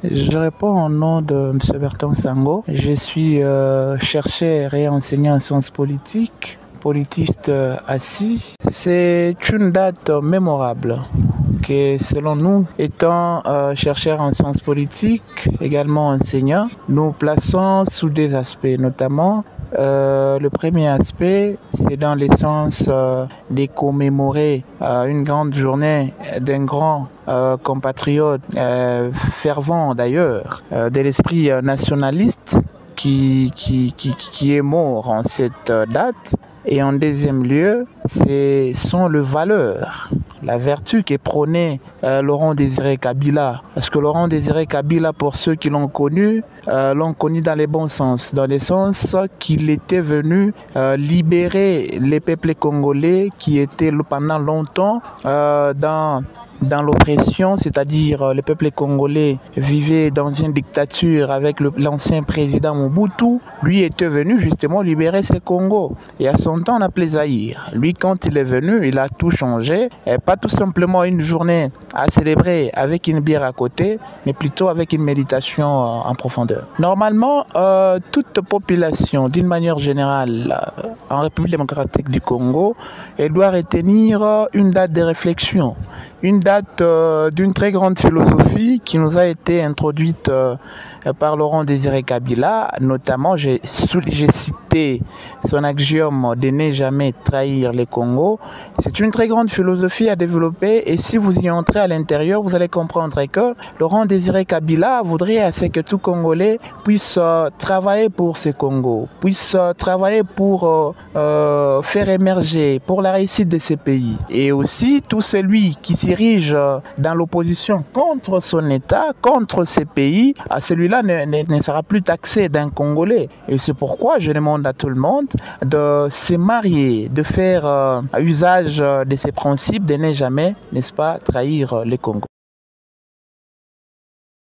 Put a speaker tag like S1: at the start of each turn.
S1: Je réponds au nom de M. Bertrand Sango. Je suis chercheur et enseignant en sciences politiques, politiste assis. C'est une date mémorable que, selon nous, étant chercheurs en sciences politiques, également enseignants, nous plaçons sous des aspects, notamment le premier aspect, c'est dans le sens de commémorer une grande journée d'un grand compatriote, fervent d'ailleurs, de l'esprit nationaliste qui est mort en cette date. Et en deuxième lieu, ce sont les valeurs, la vertu qu'est prônée Laurent Désiré Kabila. Parce que Laurent Désiré Kabila, pour ceux qui l'ont connu dans les bons sens, dans le sens qu'il était venu libérer les peuples congolais qui étaient pendant longtemps dans l'oppression, c'est-à-dire le peuple congolais vivait dans une dictature avec l'ancien président Mobutu. Lui était venu justement libérer ce Congo. Et à son temps, on appelait Zaïre. Lui, quand il est venu, il a tout changé. Et pas tout simplement une journée à célébrer avec une bière à côté, mais plutôt avec une méditation en profondeur. Normalement, toute population, d'une manière générale, en République démocratique du Congo, elle doit retenir une date de réflexion. Une date d'une très grande philosophie qui nous a été introduite par Laurent Désiré Kabila. Notamment, j'ai cité son axiome de ne jamais trahir les Congo. C'est une très grande philosophie à développer et si vous y entrez à l'intérieur, vous allez comprendre que Laurent Désiré Kabila voudrait à ce que tout Congolais puisse travailler pour ce Congo, puisse travailler pour faire émerger, pour la réussite de ces pays. Et aussi, tout celui qui s'érige dans l'opposition contre son État, contre ces pays, à celui-là ne sera plus taxé d'un Congolais. Et c'est pourquoi je demande à tout le monde de se marier, de faire usage de ces principes, de ne jamais, n'est-ce pas, trahir les Congos.